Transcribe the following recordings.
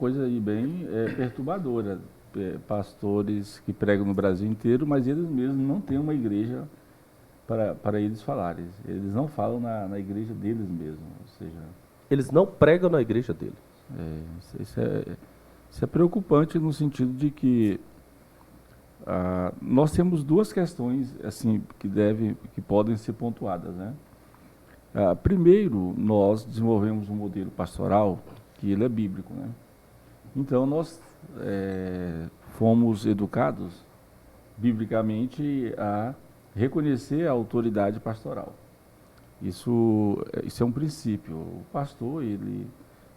coisa aí bem perturbadora. Pastores que pregam no Brasil inteiro, mas eles mesmos não têm uma igreja para eles falarem. Eles não falam na igreja deles mesmos. Ou seja, Eles não pregam na igreja dele. isso é preocupante no sentido de que nós temos duas questões assim que podem ser pontuadas, né? Primeiro, nós desenvolvemos um modelo pastoral que ele é bíblico, né? Então nós fomos educados biblicamente a reconhecer a autoridade pastoral. Isso é um princípio. O pastor, ele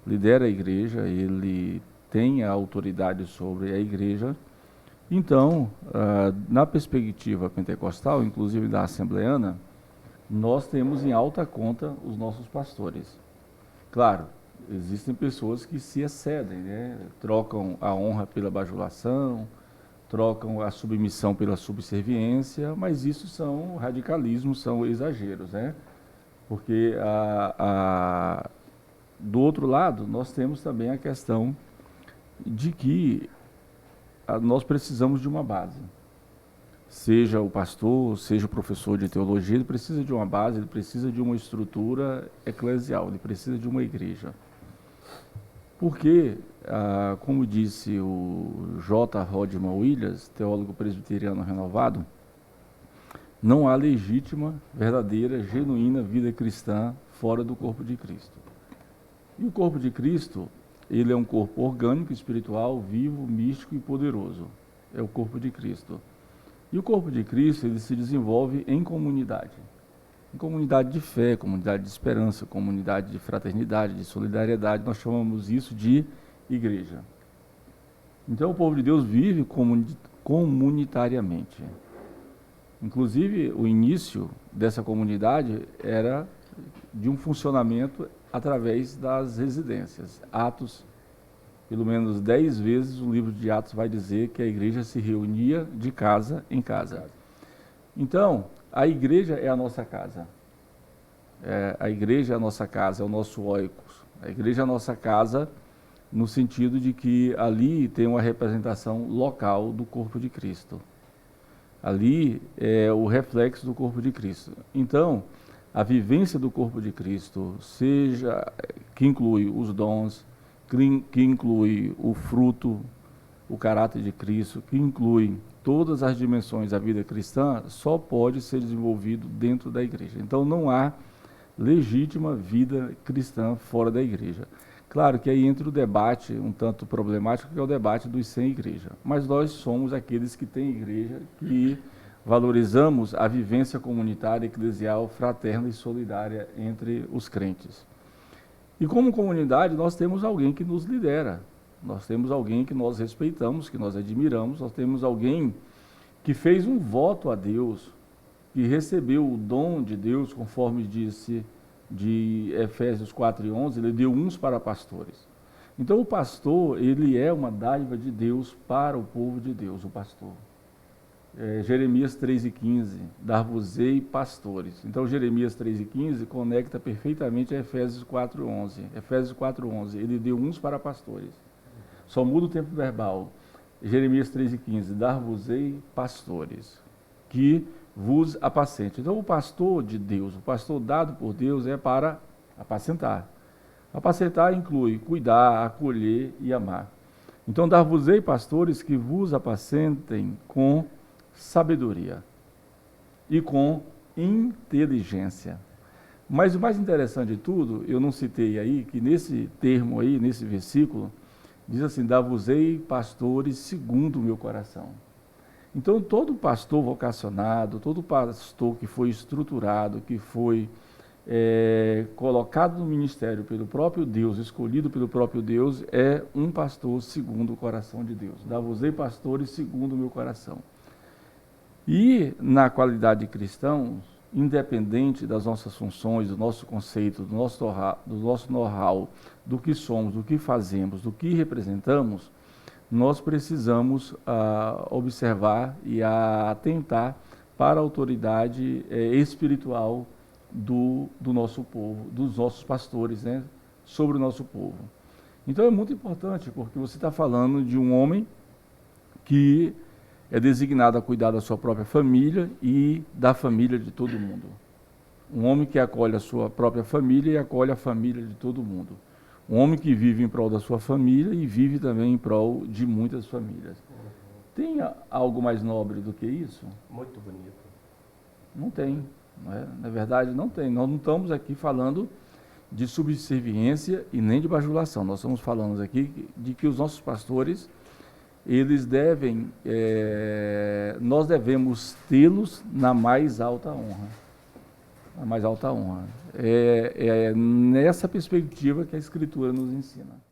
lidera a igreja, ele tem a autoridade sobre a igreja. Então, na perspectiva pentecostal, inclusive da assembleana, nós temos em alta conta os nossos pastores. Claro, existem pessoas que se excedem, né? Trocam a honra pela bajulação, trocam a submissão pela subserviência, mas isso são radicalismos, são exageros, né? Porque do outro lado, nós temos também a questão de que nós precisamos de uma base. Seja o pastor, seja o professor de teologia, ele precisa de uma base, ele precisa de uma estrutura eclesial, ele precisa de uma igreja. Porque, como disse o J. Rodman Williams, teólogo presbiteriano renovado, não há legítima, verdadeira, genuína vida cristã fora do corpo de Cristo. E o corpo de Cristo, ele é um corpo orgânico, espiritual, vivo, místico e poderoso. É o corpo de Cristo. E o corpo de Cristo, ele se desenvolve em comunidade de fé, comunidade de esperança, comunidade de fraternidade, de solidariedade. Nós chamamos isso de igreja. Então, o povo de Deus vive comunitariamente. Inclusive, o início dessa comunidade era de um funcionamento através das residências. Atos, pelo menos 10 vezes, o livro de Atos vai dizer que a igreja se reunia de casa em casa. Então, a igreja é a nossa casa. A igreja é a nossa casa, é o nosso oikos. A igreja é a nossa casa no sentido de que ali tem uma representação local do corpo de Cristo. Ali é o reflexo do corpo de Cristo. Então, a vivência do corpo de Cristo, que inclui os dons, que inclui o fruto, o caráter de Cristo, que inclui todas as dimensões da vida cristã, só pode ser desenvolvido dentro da igreja. Então não há legítima vida cristã fora da igreja. Claro que aí entra o debate um tanto problemático, que é o debate dos sem igreja. Mas nós somos aqueles que têm igreja, que valorizamos a vivência comunitária, eclesial, fraterna e solidária entre os crentes. E como comunidade, nós temos alguém que nos lidera. Nós temos alguém que nós respeitamos, que nós admiramos, nós temos alguém que fez um voto a Deus, que recebeu o dom de Deus, conforme disse de Efésios 4:11, ele deu uns para pastores. Então o pastor, ele é uma dádiva de Deus para o povo de Deus, o pastor. Jeremias 3:15, dar-vos-ei pastores. Então Jeremias 3:15 conecta perfeitamente a Efésios 4:11. Efésios 4:11, ele deu uns para pastores. Só muda o tempo verbal. Jeremias 3:15, dar-vos-ei pastores, que vos apacente. Então o pastor de Deus, o pastor dado por Deus é para apacentar. Apacentar inclui cuidar, acolher e amar. Então dar-vos-ei pastores que vos apacentem com sabedoria e com inteligência. Mas o mais interessante de tudo, eu não citei aí, que nesse termo aí, nesse versículo, diz assim, dar-vos-ei pastores segundo o meu coração. Então todo pastor vocacionado, todo pastor que foi estruturado, que foi colocado no ministério pelo próprio Deus, escolhido pelo próprio Deus, é um pastor segundo o coração de Deus. Dar-vos-ei pastores segundo o meu coração. E na qualidade de cristãos, independente das nossas funções, do nosso conceito, do nosso know-how, do que somos, do que fazemos, do que representamos, nós precisamos observar e atentar para a autoridade espiritual do nosso povo, dos nossos pastores, né, sobre o nosso povo. Então é muito importante, porque você está falando de um homem que é designado a cuidar da sua própria família e da família de todo mundo. Um homem que acolhe a sua própria família e acolhe a família de todo mundo. Um homem que vive em prol da sua família e vive também em prol de muitas famílias. Tem algo mais nobre do que isso? Muito bonito. Não tem. Não é? Na verdade, não tem. Nós não estamos aqui falando de subserviência e nem de bajulação. Nós estamos falando aqui de que os nossos pastores, eles devem, nós devemos tê-los na mais alta honra. Na mais alta honra. É nessa perspectiva que a Escritura nos ensina.